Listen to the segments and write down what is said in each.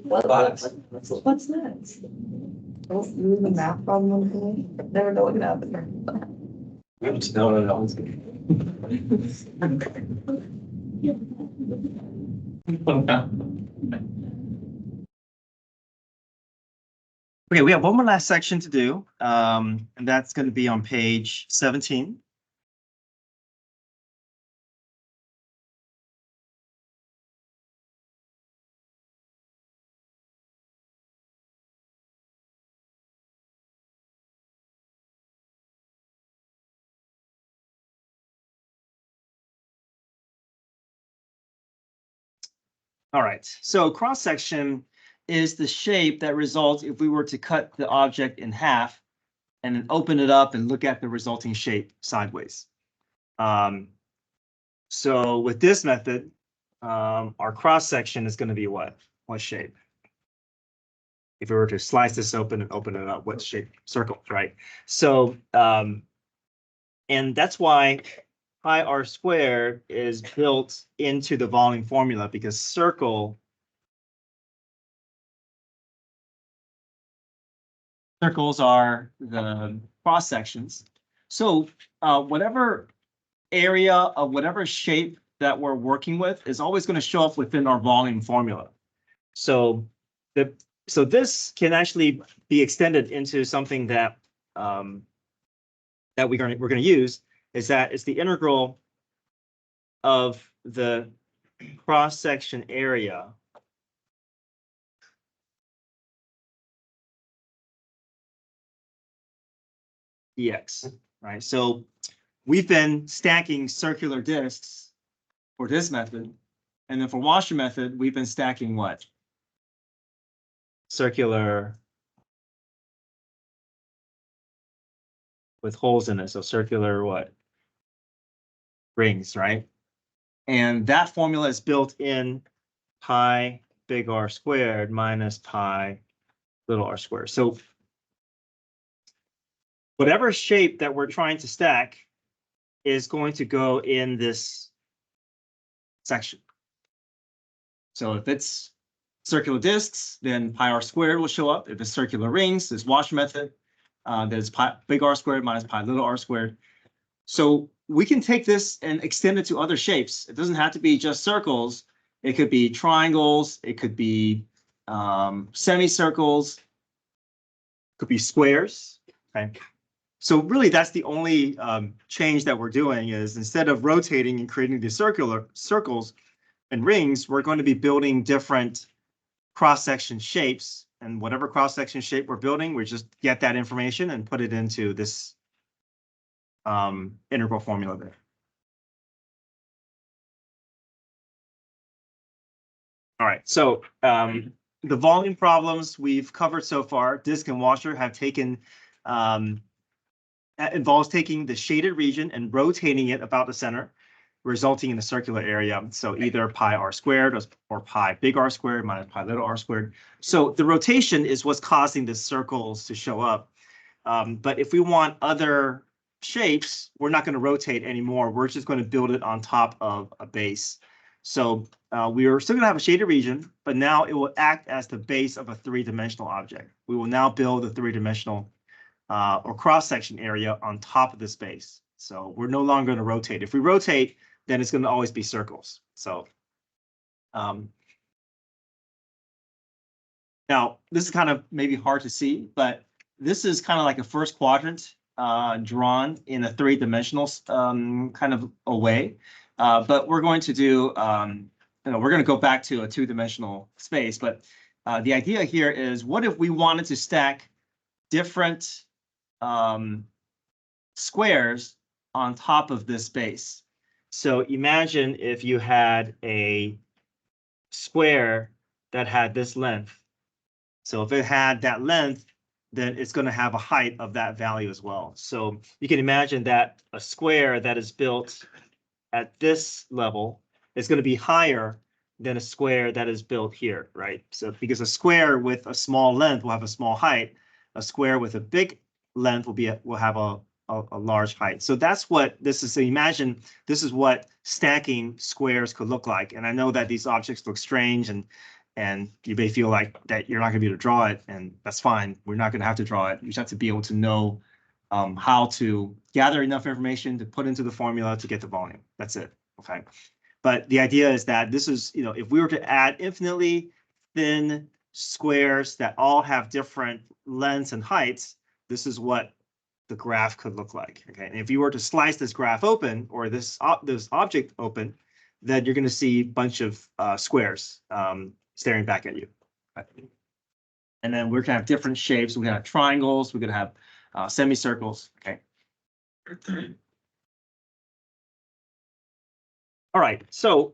What's next? Oh, the math problem. Never know what can happen. No. It's good. Okay, we have one more last section to do, and that's going to be on page 17. All right, so cross section is the shape that results if we were to cut the object in half and then open it up and look at the resulting shape sideways. So with this method, our cross section is going to be what? What shape? If we were to slice this open and open it up, what shape? Circle, right? So, and that's why pi r squared is built into the volume formula, because circles are the cross sections. So whatever area of whatever shape that we're working with is always going to show up within our volume formula. So this can actually be extended into something that that we're going to use, is that it's the integral of the cross section area dx, right? So we've been stacking circular disks for this method, and then for washer method, we've been stacking what? Circular with holes in it, so circular what? Rings, right? And that formula is built in pi big R squared minus pi little r squared. So whatever shape that we're trying to stack is going to go in this section. So if it's circular disks, then pi r squared will show up. If it's circular rings, this washer method, there's pi big R squared minus pi little r squared. So we can take this and extend it to other shapes. It doesn't have to be just circles. It could be triangles. It could be semicircles. It could be squares. Okay. So really, that's the only change that we're doing, is instead of rotating and creating these circular circles and rings, we're going to be building different cross-section shapes. And whatever cross-section shape we're building, we just get that information and put it into this integral formula there. All right, so the volume problems we've covered so far, disk and washer, have taken, involves taking the shaded region and rotating it about the center, resulting in a circular area. So either pi r squared or pi big R squared minus pi little r squared. So the rotation is what's causing the circles to show up. But if we want other shapes, we're not going to rotate anymore. We're just going to build it on top of a base. So we are still going to have a shaded region, but now it will act as the base of a three-dimensional object. We will now build a three-dimensional or cross-section area on top of this base. So we're no longer going to rotate. If we rotate, then it's going to always be circles. So now this is kind of maybe hard to see, but this is kind of like a first quadrant drawn in a three-dimensional kind of a way. But we're going to do, we're going to go back to a two-dimensional space. But the idea here is, what if we wanted to stack different squares on top of this base? So imagine if you had a square that had this length. So if it had that length, then it's going to have a height of that value as well. So you can imagine that a square that is built at this level is going to be higher than a square that is built here, right? So because a square with a small length will have a small height, a square with a big length will have a large height. So that's what this is. So imagine this is what stacking squares could look like. And I know that these objects look strange, and And you may feel like that you're not gonna be able to draw it, and that's fine. We're not gonna have to draw it. You just have to be able to know how to gather enough information to put into the formula to get the volume. That's it, okay? But the idea is that this is, if we were to add infinitely thin squares that all have different lengths and heights, this is what the graph could look like, okay? And if you were to slice this graph open, or this object open, then you're gonna see a bunch of squares staring back at you. Okay? And then we're gonna have different shapes. We're gonna have triangles, we're gonna have semicircles, okay? All right, so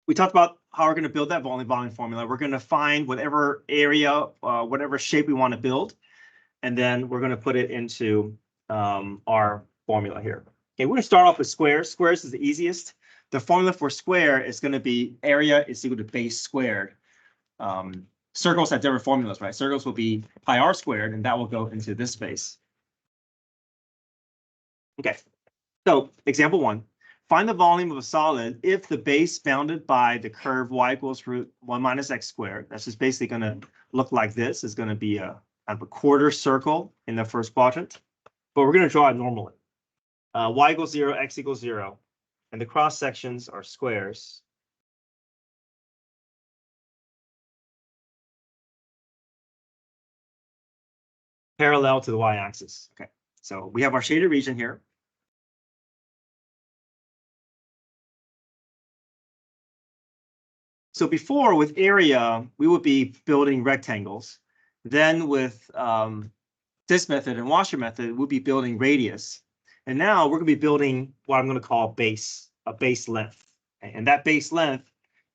we talked about how we're going to build that volume formula. We're going to find whatever area, whatever shape we want to build, and then we're going to put it into our formula here. Okay, we're going to start off with squares. Squares is the easiest. The formula for square is going to be area is equal to base squared. Circles have different formulas, right? Circles will be pi r squared, and that will go into this space. Okay. So example 1, find the volume of a solid if the base bounded by the curve y equals root 1 minus x squared. That's just basically going to look like this. It's going to be kind of a quarter circle in the first quadrant, but we're going to draw it normally. Y equals 0, x equals 0, and the cross sections are squares. Parallel to the y-axis. Okay, so we have our shaded region here. So before, with area, we would be building rectangles. Then with this method and washer method, we'll be building radius. And now we're going to be building what I'm going to call a base length. And that base length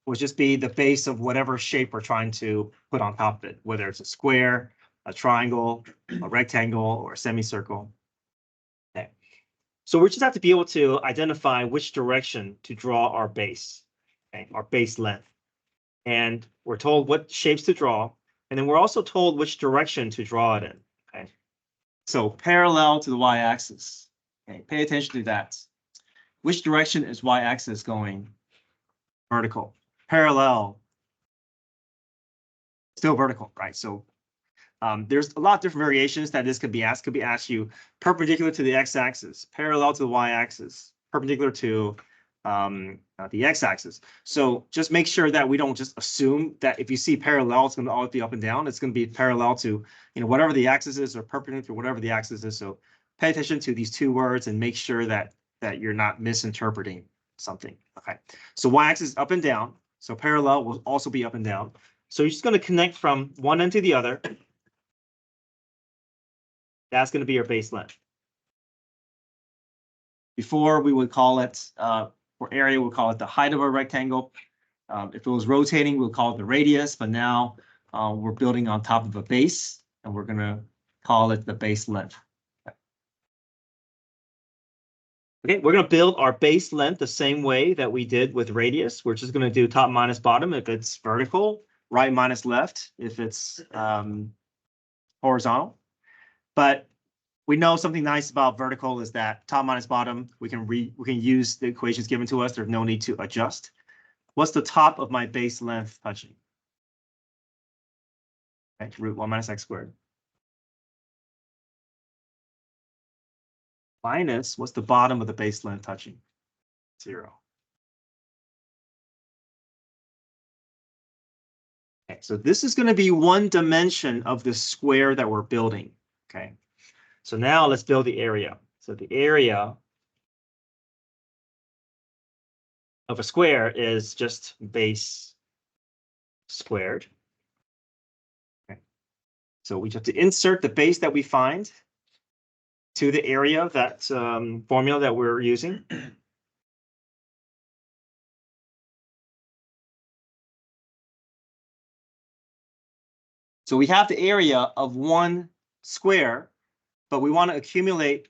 will just be the base of whatever shape we're trying to put on top of it, whether it's a square, a triangle, a rectangle, or a semicircle. Okay. So we just have to be able to identify which direction to draw our base, okay, our base length. And we're told what shapes to draw, and then we're also told which direction to draw it in. Okay, so parallel to the y-axis. Okay, pay attention to that. Which direction is y-axis going? Vertical. Parallel. Still vertical, right? So there's a lot of different variations that this could be asked. Could be asked you perpendicular to the x-axis, parallel to the y-axis, perpendicular to the x-axis. So just make sure that we don't just assume that if you see parallel, it's going to always be up and down. It's going to be parallel to whatever the axis is, or perpendicular to whatever the axis is. So pay attention to these two words and make sure that you're not misinterpreting something. Okay, so y-axis up and down. So parallel will also be up and down. So you're just going to connect from one end to the other. That's going to be your base length. Before, we would call it for area, we'll call it the height of a rectangle. If it was rotating, we'll call it the radius, but now we're building on top of a base, and we're going to call it the base length. Okay, we're going to build our base length the same way that we did with radius. We're just going to do top minus bottom if it's vertical, right minus left if it's horizontal. But we know something nice about vertical is that top minus bottom, we can use the equations given to us. There's no need to adjust. What's the top of my base length touching? Okay, root 1 minus x squared. Minus, what's the bottom of the base length touching? 0. Okay, so this is going to be one dimension of the square that we're building. Okay, so now let's build the area. So the area of a square is just base squared. Okay, so we have to insert the base that we find to the area, that formula that we're using. So we have the area of one square, but we want to accumulate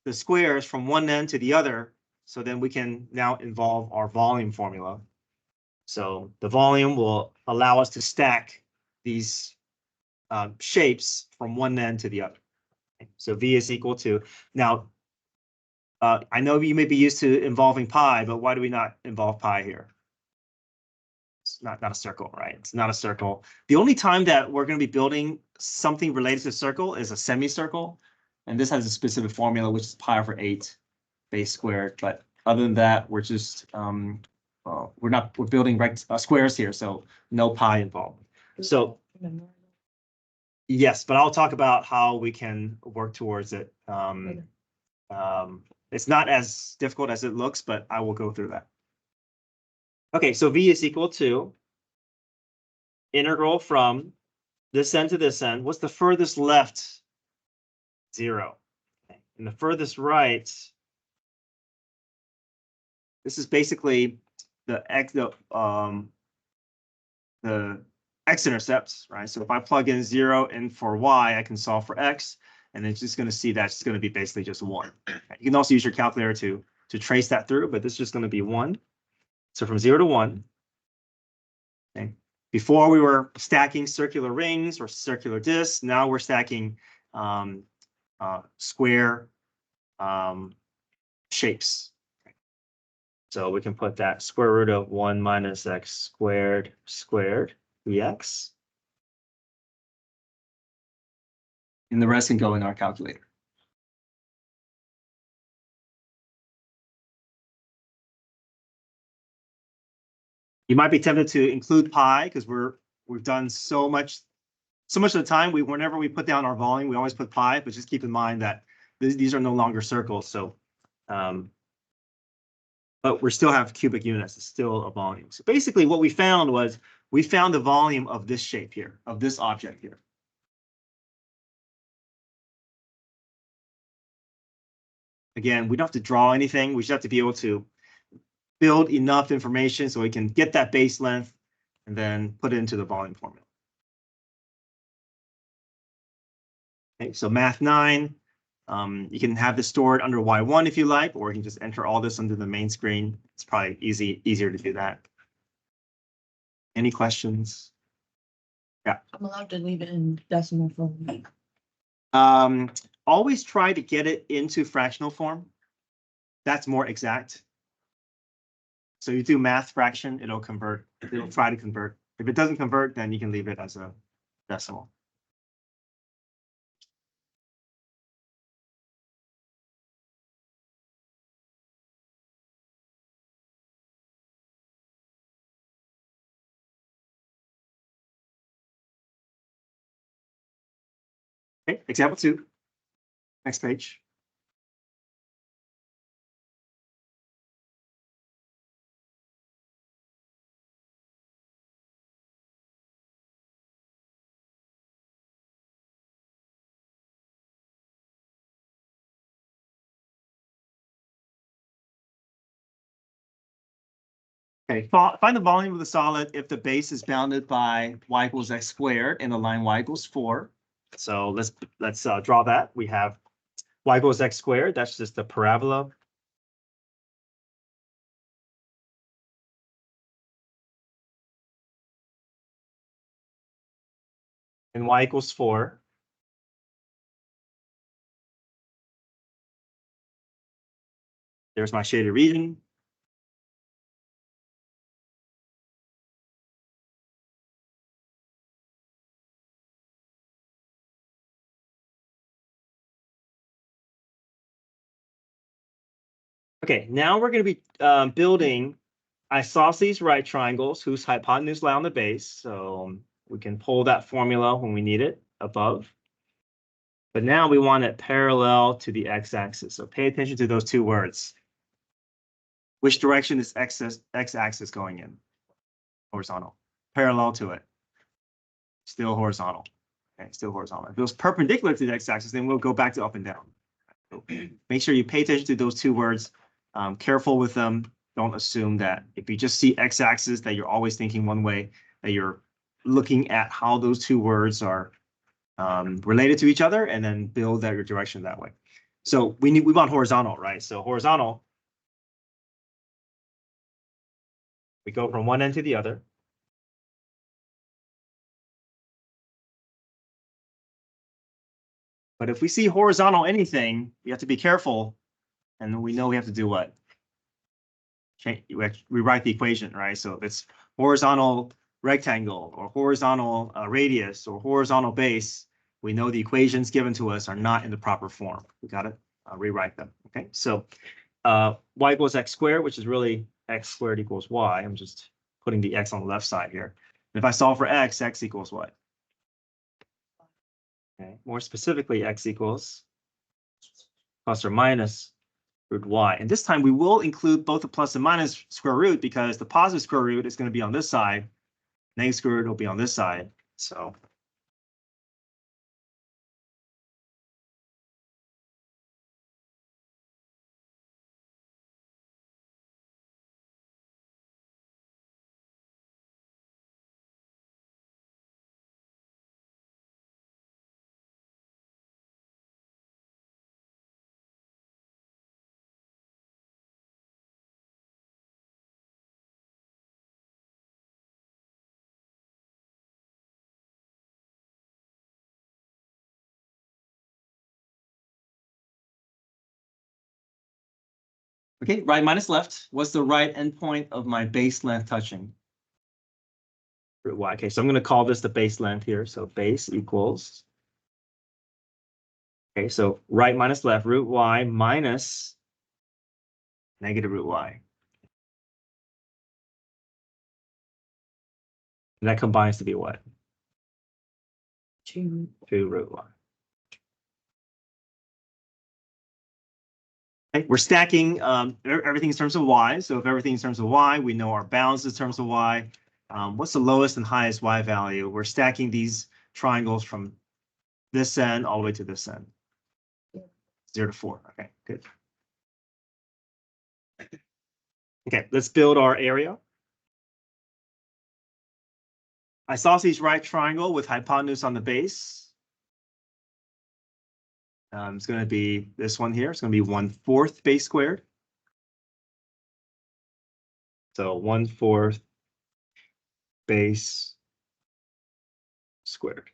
the squares from one end to the other, so then we can now involve our volume formula. So the volume will allow us to stack these shapes from one end to the other. Okay, so V is equal to, now, I know you may be used to involving pi, but why do we not involve pi here? not a circle, right? It's not a circle. The only time that we're going to be building something related to a circle is a semicircle. And this has a specific formula, which is pi over 8 base squared. But other than that, we're just, we're building squares here, so no pi involved. So yes, but I'll talk about how we can work towards it. It's not as difficult as it looks, but I will go through that. Okay, so v is equal to integral from this end to this end. What's the furthest left? 0. Okay. And the furthest right, this is basically the x-intercepts, right? So if I plug in 0 in for y, I can solve for x, and it's just going to see that's going to be basically just 1. You can also use your calculator to trace that through, but this is just going to be 1. So from 0 to 1. Okay. Before we were stacking circular rings or circular discs. Now we're stacking square shapes. So we can put that square root of 1 minus x squared dx. And the rest can go in our calculator. You might be tempted to include pi because we've done so much of the time. Whenever we put down our volume, we always put pi, but just keep in mind that these are no longer circles. So, but we still have cubic units. It's still a volume. So basically, what we found was we found the volume of this shape here, of this object here. Again, we don't have to draw anything. We just have to be able to build enough information so we can get that base length and then put it into the volume formula. Okay, so math 9, you can have this stored under Y1 if you like, or you can just enter all this under the main screen. It's probably easier to do that. Any questions? Yeah. I'm allowed to leave it in decimal form. Always try to get it into fractional form. That's more exact. So you do math fraction, it'll convert. It'll try to convert. If it doesn't convert, then you can leave it as a decimal. Okay, example 2. Next page. Okay, find the volume of the solid if the base is bounded by y equals x squared and the line y equals 4. So let's draw that. We have y equals x squared. That's just the parabola. And y equals 4. There's my shaded region. Okay, now we're going to be building isosceles right triangles whose hypotenuse lie on the base. So we can pull that formula when we need it above. But now we want it parallel to the x-axis. So pay attention to those 2 words. Which direction is x-axis going in? Horizontal. Parallel to it. Still horizontal. Okay, still horizontal. If it was perpendicular to the x-axis, then we'll go back to up and down. So make sure you pay attention to those 2 words. Careful with them. Don't assume that if you just see x-axis that you're always thinking one way, that you're looking at how those 2 words are related to each other and then build your direction that way. So we want horizontal, right? So horizontal, we go from one end to the other. But if we see horizontal anything, we have to be careful. And we know we have to do what? rewrite the equation, right? So if it's horizontal rectangle or horizontal radius or horizontal base, we know the equations given to us are not in the proper form. We got to rewrite them. Okay, so y equals x squared, which is really x squared equals y. I'm just putting the x on the left side here. And if I solve for x, x equals what? Okay, more specifically, x equals plus or minus root y. And this time we will include both the plus and minus square root because the positive square root is going to be on this side. Negative square root will be on this side. So okay, right minus left. What's the right endpoint of my base length touching? Root y. Okay, so I'm going to call this the base length here. So base equals. Okay, so right minus left, root y minus negative root y. And that combines to be what? 2. 2 root y. Okay, we're stacking everything in terms of y. So if everything in terms of y, we know our bounds in terms of y. What's the lowest and highest y value? We're stacking these triangles from this end all the way to this end. 0 to 4. Okay, good. Okay, let's build our area. Isosceles right triangle with hypotenuse on the base. It's going to be this one here. It's going to be 1/4 base squared. So 1/4 base squared.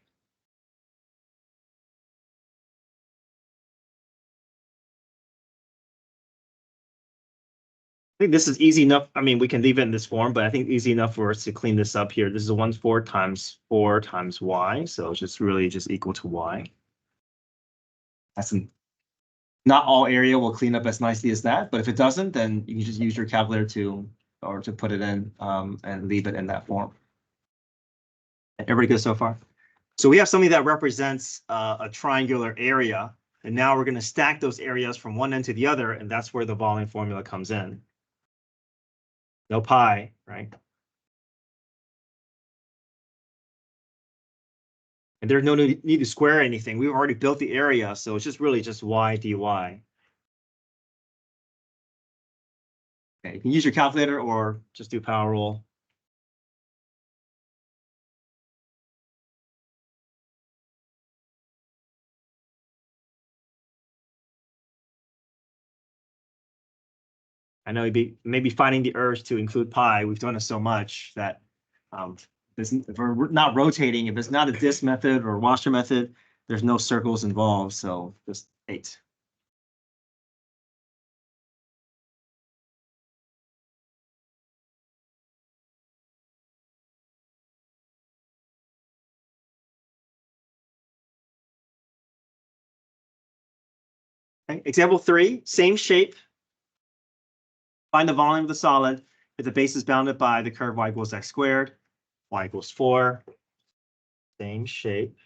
I think this is easy enough. I mean, we can leave it in this form, but I think easy enough for us to clean this up here. This is a 1/4 times 4 times y. So it's just really just equal to y. That's not all area will clean up as nicely as that, but if it doesn't, then you can just use your calculator to put it in and leave it in that form. Everybody good so far? So we have something that represents a triangular area, and now we're going to stack those areas from one end to the other, and that's where the volume formula comes in. No pi, right? And there's no need to square anything. We've already built the area, so it's just really just y dy. Okay, you can use your calculator or just do power rule. I know you'd maybe finding the urge to include pi. We've done it so much that if we're not rotating, if it's not a disk method or washer method, there's no circles involved. So just 8. Okay. Example 3, same shape. Find the volume of the solid if the base is bounded by the curve y equals x squared, y equals 4. Same shape.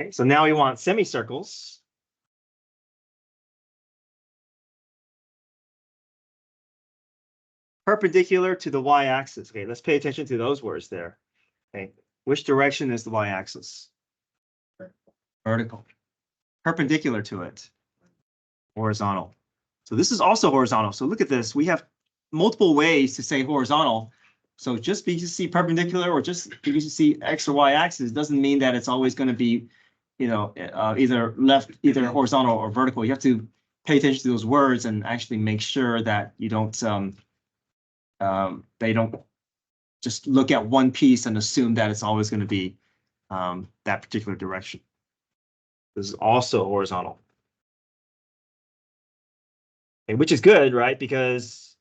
Okay, so now we want semicircles. Perpendicular to the y-axis. Okay, let's pay attention to those words there. Okay, which direction is the y-axis? Vertical. Perpendicular to it. Horizontal. So this is also horizontal. So look at this. We have multiple ways to say horizontal. So just because you see perpendicular or just because you see x or y axis doesn't mean that it's always going to be, either horizontal or vertical. You have to pay attention to those words and actually make sure that you don't they don't just look at one piece and assume that it's always going to be that particular direction. This is also horizontal. Okay, which is good, right? Because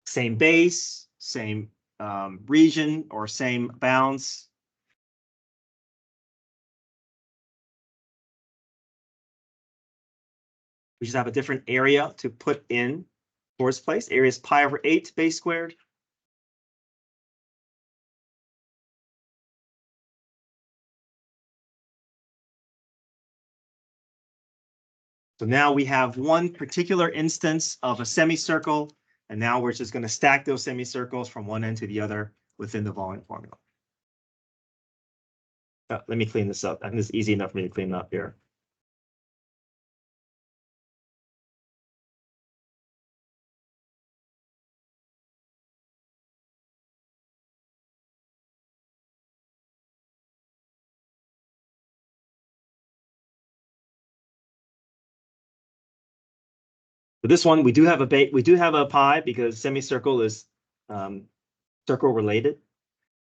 same base, same region, or same bounds. We just have a different area to put in towards place. Area is pi over 8 base squared. So now we have one particular instance of a semicircle, and now we're just going to stack those semicircles from one end to the other within the volume formula. Let me clean this up. I think it's easy enough for me to clean up here. For this one, we do have a pi because semicircle is circle related.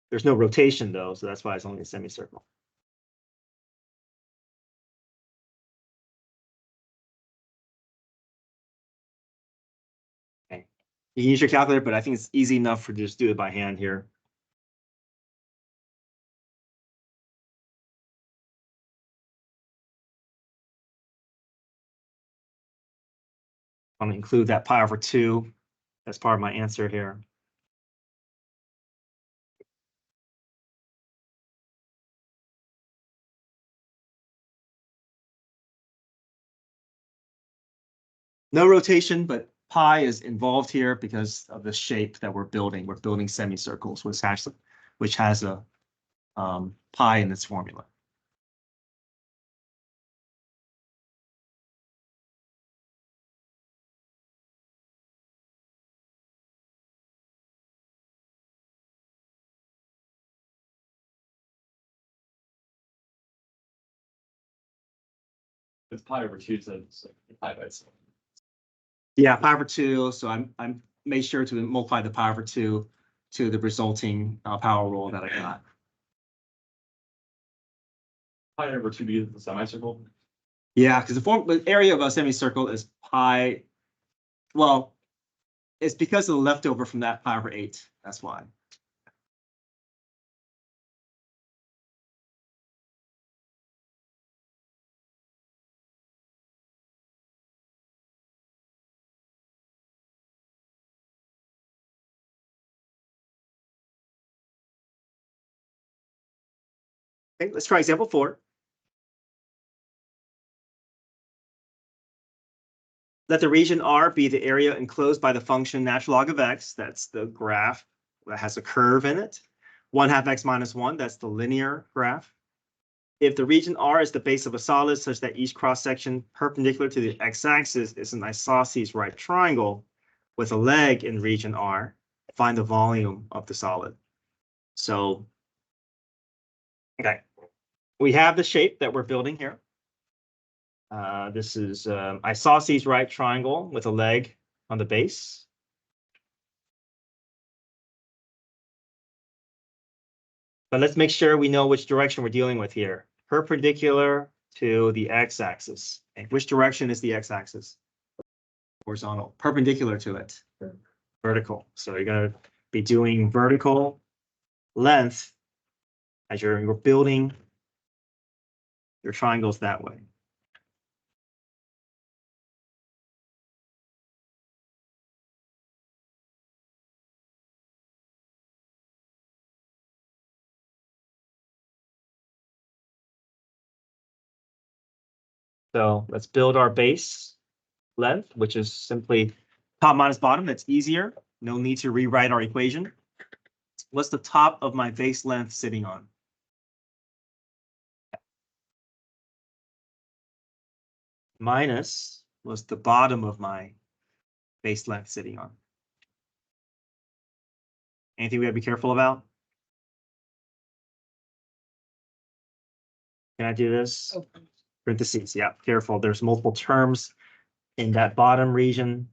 There's no rotation though, so that's why it's only a semicircle. Okay. You can use your calculator, but I think it's easy enough for just do it by hand here. I'm going to include that pi over 2 as part of my answer here. No rotation, but pi is involved here because of the shape that we're building. We're building semicircles, which has a pi in its formula. It's pi over 2, so it's pi by itself. Yeah, pi over 2. So I'm made sure to multiply the pi over 2 to the resulting power rule that I got. Pi over 2 be the semicircle. Yeah, because the area of a semicircle is pi. Well, it's because of the leftover from that pi over 8. That's why. Okay, let's try example 4. Let the region R be the area enclosed by the function natural log of x. That's the graph that has a curve in it. 1/2 x minus 1, that's the linear graph. If the region R is the base of a solid such that each cross-section perpendicular to the x-axis is an isosceles right triangle with a leg in region R, find the volume of the solid. So, okay, we have the shape that we're building here. This is isosceles right triangle with a leg on the base. But let's make sure we know which direction we're dealing with here. Perpendicular to the x-axis. And which direction is the x-axis? Horizontal. Perpendicular to it. Vertical. So you're going to be doing vertical length as you're building your triangles that way. So let's build our base length, which is simply top minus bottom. That's easier. No need to rewrite our equation. What's the top of my base length sitting on? Minus what's the bottom of my base length sitting on? Anything we have to be careful about? Can I do this? Open. Parentheses, yeah, careful. There's multiple terms in that bottom region.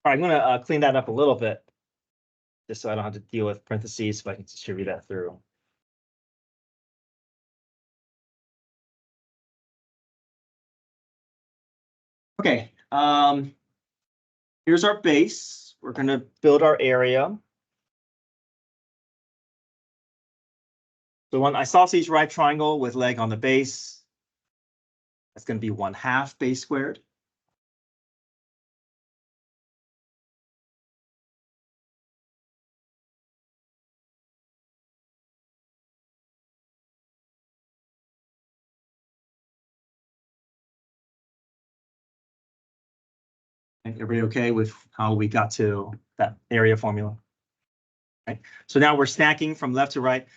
All right, I'm gonna clean that up a little bit, just so I don't have to deal with parentheses, so I can distribute that through. Okay, here's our base. We're gonna build our area. So one isosceles right triangle with leg on the base. That's gonna be 1/2 base squared. Everybody okay with how we got to that area formula? Okay. So now we're stacking from left to right.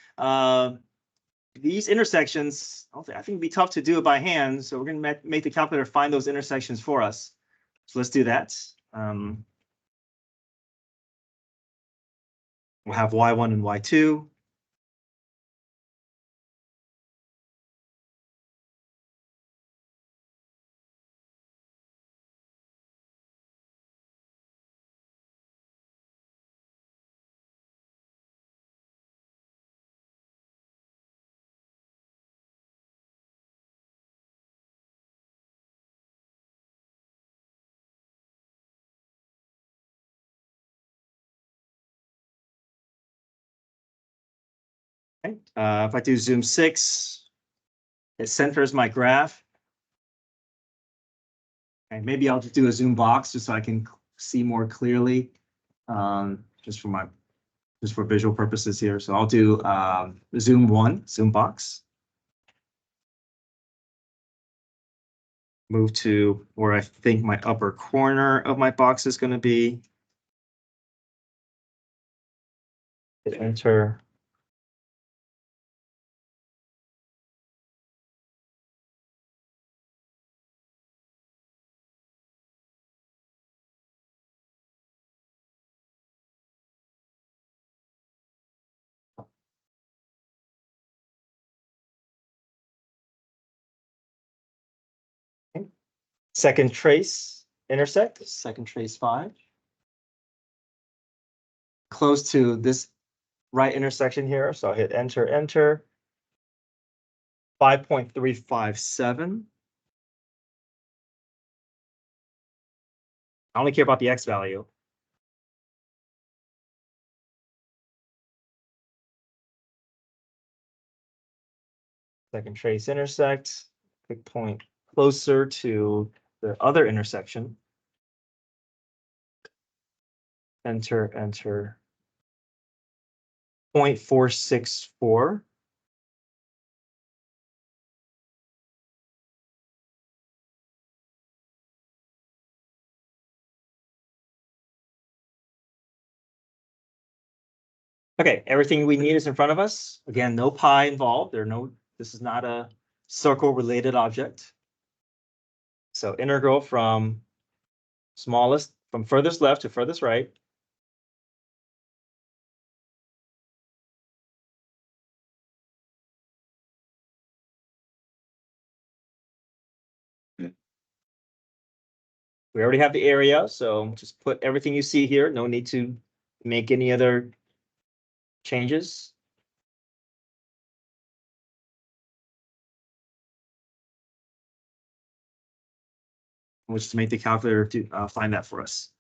These intersections, I think it'd be tough to do it by hand. So we're going to make the calculator find those intersections for us. So let's do that. We'll have y1 and y2. Okay. If I do zoom 6, it centers my graph. Okay, maybe I'll just do a zoom box just so I can see more clearly, just for visual purposes here. So I'll do zoom 1, zoom box. Move to where I think my upper corner of my box is going to be. Hit enter. Okay. Second trace intersect, second trace 5. Close to this right intersection here, so I'll hit enter, enter. 5.357. I only care about the x value. Second trace intersect, pick point closer to the other intersection. Enter, enter. 0.464. Okay, everything we need is in front of us. Again, no pi involved. This is not a circle related object. So integral from furthest left to furthest right. We already have the area, so just put everything you see here. No need to make any other changes. Which to make the calculator to find that for us.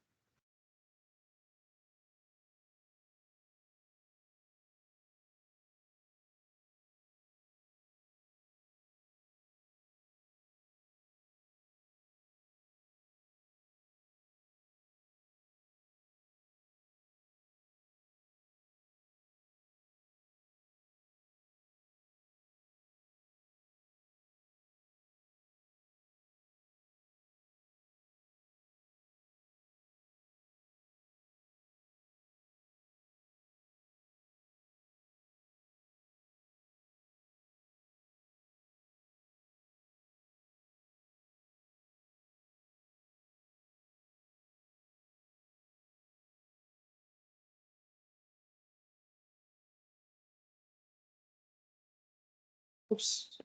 Oops.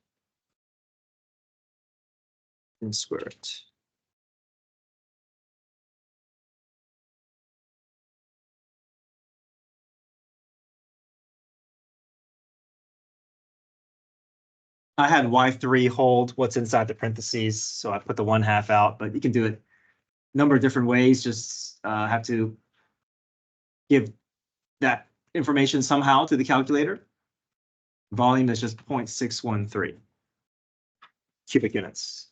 And square it. I had Y3 hold what's inside the parentheses, so I put the 1/2 out, but you can do it a number of different ways. Just have to give that information somehow to the calculator. Volume is just 0.613 cubic units.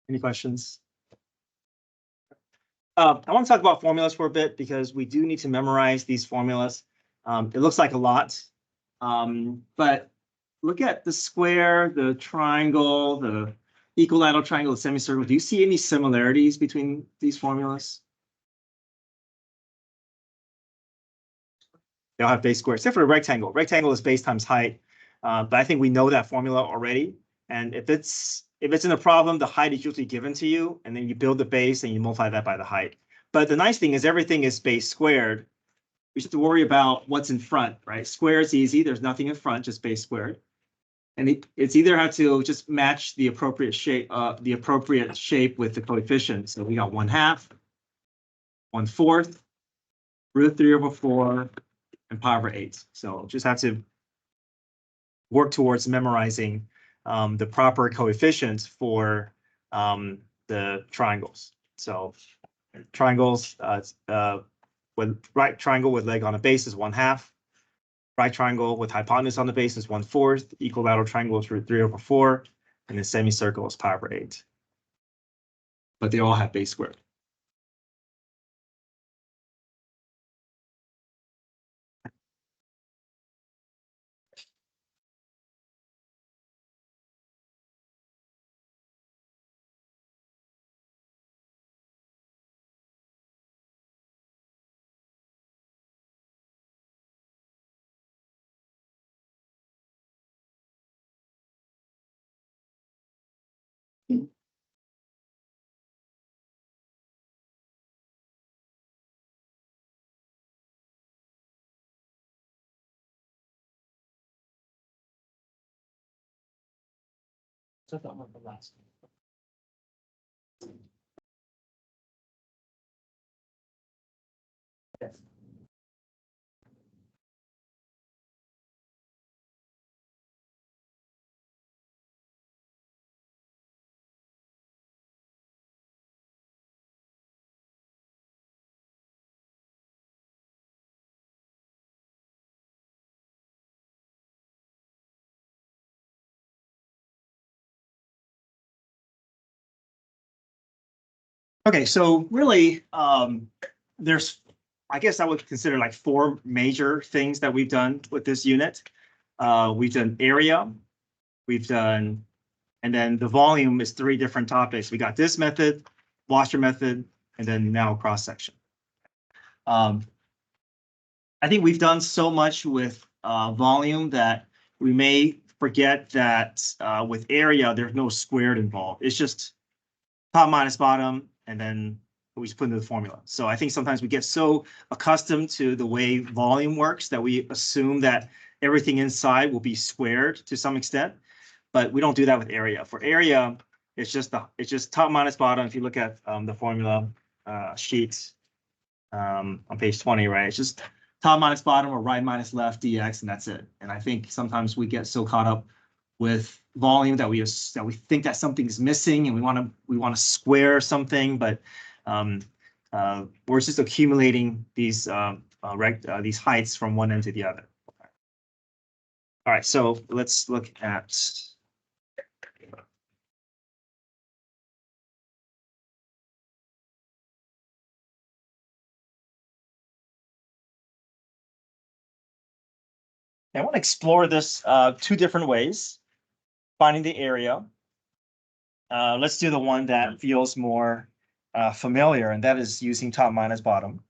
Any questions? I want to talk about formulas for a bit because we do need to memorize these formulas. It looks like a lot, but look at the square, the triangle, the equilateral triangle, the semicircle. Do you see any similarities between these formulas? They all have base squares, except for the rectangle. Rectangle is base times height, but I think we know that formula already. And if it's in a problem, the height is usually given to you, and then you build the base and you multiply that by the height. But the nice thing is everything is base squared. We just have to worry about what's in front, right? Square is easy. There's nothing in front, just base squared. And it's either have to just match the appropriate shape with the coefficient. So we got 1/2, 1/4, √3/4, and pi/8. So just have to work towards memorizing the proper coefficients for the triangles. So triangles, with right triangle with leg on a base is 1/2. Right triangle with hypotenuse on the base is 1/4. Equilateral triangle is √3/4, and the semicircle is pi/8. But they all have base squared. So that one, the last. Okay, so really, there's, I guess I would consider like 4 major things that we've done with this unit. We've done area, we've done, and then the volume is 3 different topics. We got this method, washer method, and then now cross section. I think we've done so much with volume that we may forget that with area, there's no squared involved. It's just top minus bottom, and then we just put into the formula. So I think sometimes we get so accustomed to the way volume works that we assume that everything inside will be squared to some extent, but we don't do that with area. For area, it's just top minus bottom. If you look at the formula sheets, on page 20, right? It's just top minus bottom or right minus left dx, and that's it. And I think sometimes we get so caught up with volume that we think that something's missing and we want to square something, but we're just accumulating these heights from one end to the other. All right, so let's look at. I want to explore this two different ways, finding the area. Let's do the one that feels more familiar, and that is using top minus bottom.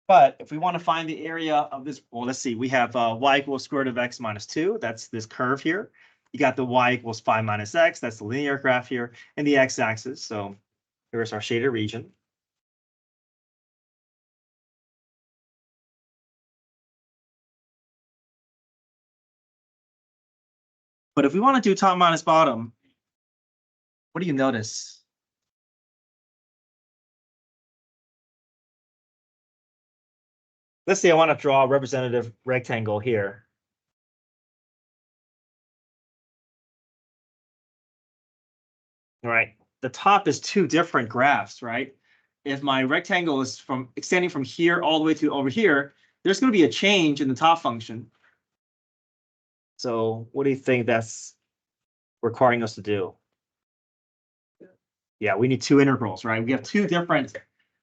But if we want to find the area of this, well, let's see, we have y equals square root of x minus 2. That's this curve here. You got the y equals 5 minus x. That's the linear graph here, and the x-axis. So here's our shaded region. But if we want to do top minus bottom, what do you notice? Let's say I want to draw a representative rectangle here. All right, the top is two different graphs, right? If my rectangle is extending from here all the way to over here, there's going to be a change in the top function. So what do you think that's requiring us to do? Yeah, we need two integrals, right? We have two different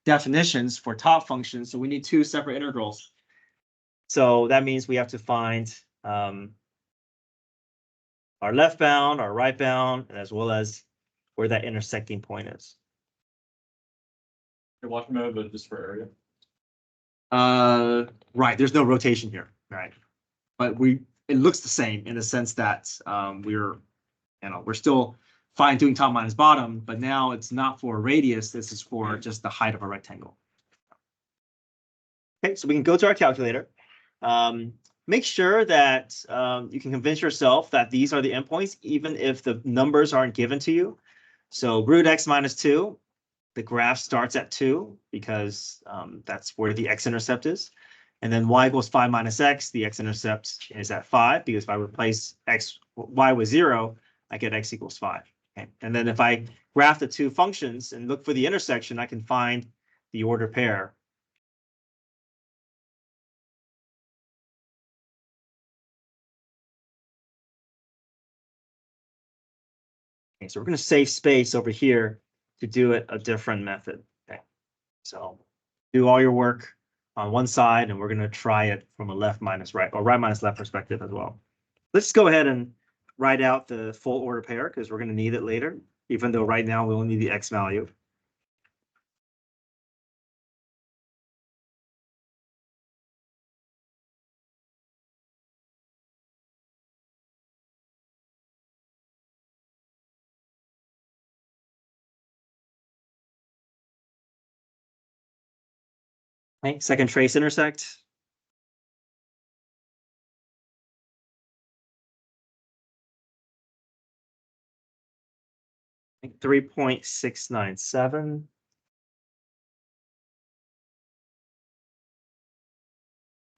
definitions for top functions, so we need two separate integrals. So that means we have to find our left bound, our right bound, as well as where that intersecting point is. You're watching mode, but just for area. Right, there's no rotation here, right? But it looks the same in the sense that we're still fine doing top minus bottom, but now it's not for a radius. This is for just the height of a rectangle. Okay, so we can go to our calculator. Make sure that you can convince yourself that these are the endpoints, even if the numbers aren't given to you. So root x minus 2, the graph starts at 2 because that's where the x-intercept is. And then y equals 5 minus x, the x-intercept is at 5 because if I replace y with 0, I get x equals 5. Okay. And then if I graph the two functions and look for the intersection, I can find the order pair. Okay, so we're going to save space over here to do it a different method. Okay, so do all your work on one side, and we're going to try it from a left minus right or right minus left perspective as well. Let's go ahead and write out the full order pair because we're going to need it later, even though right now we only need the x value. Okay, second trace intersect. I think 3.697.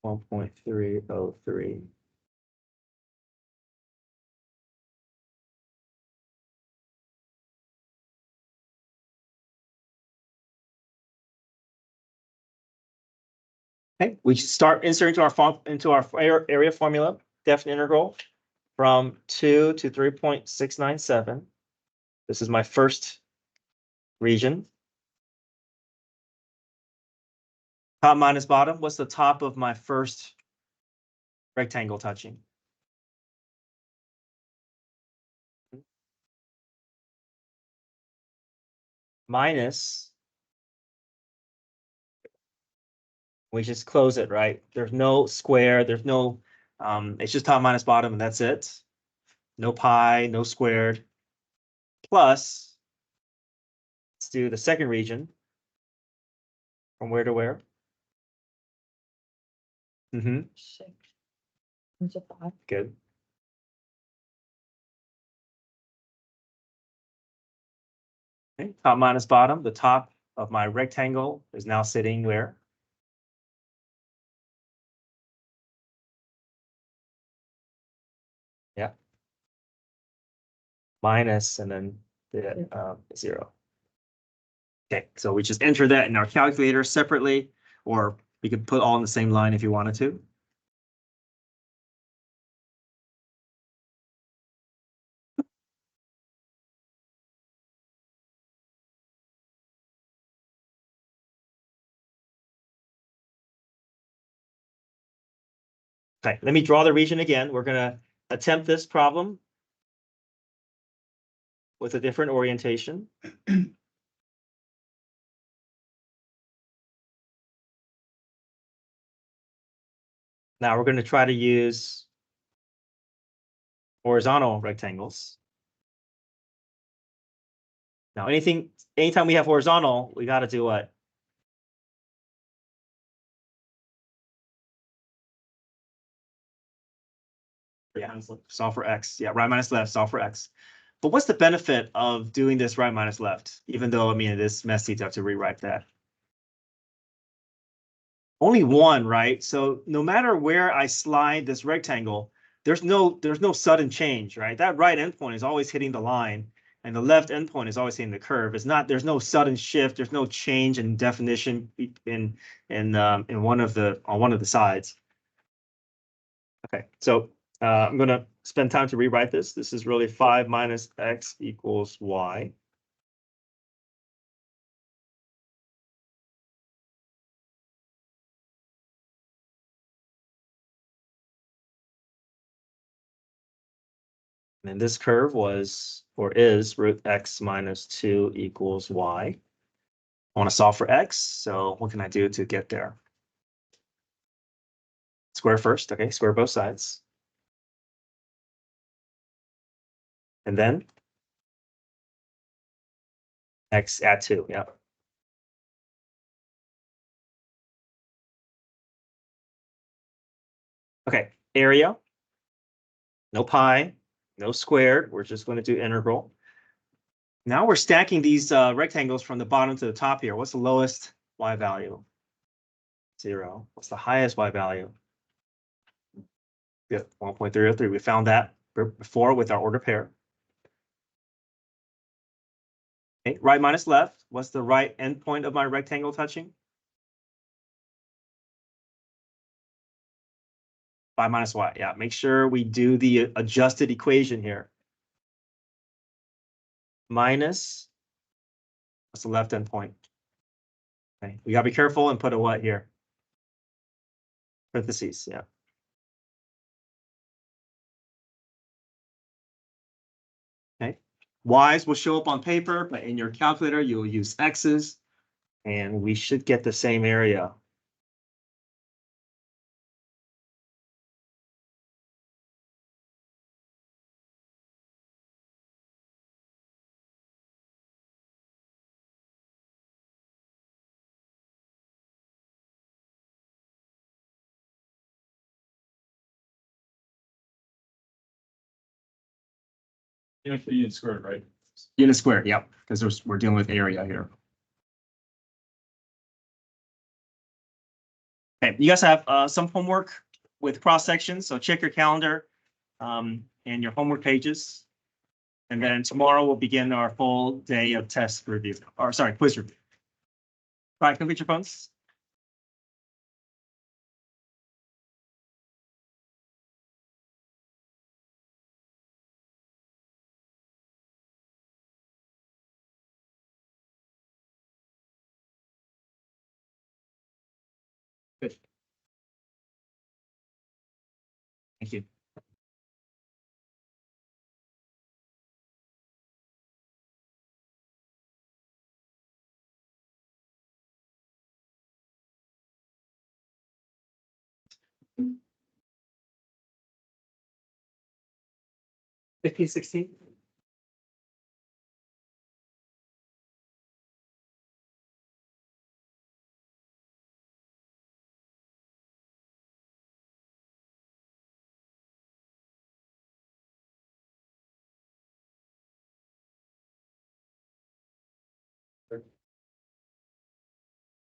1.303. Okay, we start inserting into our area formula, definite integral from 2 to 3.697. This is my first region. Top minus bottom. What's the top of my first rectangle touching? Minus. We just close it, right? There's no square. There's no, it's just top minus bottom, and that's it. No pi, no squared. Plus, let's do the second region. From where to where? 6 into 5. Good. Okay, top minus bottom, the top of my rectangle is now sitting where? Yeah. Minus and then the 0. Okay, so we just enter that in our calculator separately, or we could put all in the same line if you wanted to. Okay, let me draw the region again. We're gonna attempt this problem with a different orientation. Now we're going to try to use horizontal rectangles. Now anytime we have horizontal, we got to do what? Yeah, solve for x. Yeah, right minus left, solve for x. But what's the benefit of doing this right minus left? Even though, I mean, it is messy to have to rewrite that. Only one, right? So no matter where I slide this rectangle, there's no sudden change, right? That right endpoint is always hitting the line, and the left endpoint is always hitting the curve. There's no sudden shift. There's no change in definition in on one of the sides. Okay, so I'm gonna spend time to rewrite this. This is really 5 minus x equals y. And this curve is root x minus 2 equals y. I want to solve for x, so what can I do to get there? Square first, okay, square both sides. And then x add 2, yeah. Okay, area, no pi, no squared, we're just going to do integral. Now we're stacking these rectangles from the bottom to the top here. What's the lowest y value? 0. What's the highest y value? Good, 1.303. We found that before with our order pair. Okay, right minus left. What's the right endpoint of my rectangle touching? 5 minus y. Yeah, make sure we do the adjusted equation here. Minus, what's the left endpoint? Okay, we gotta be careful and put a what here? Parentheses, yeah. Okay, y's will show up on paper, but in your calculator, you'll use x's, and we should get the same area. Unit squared, right? Unit squared, yep, because we're dealing with area here. Okay, you guys have some homework with cross sections, so check your calendar and your homework pages. And then tomorrow we'll begin our full day of test review, or sorry, quiz review. All right, complete your phones. Good. Thank you. Fifteen, 16.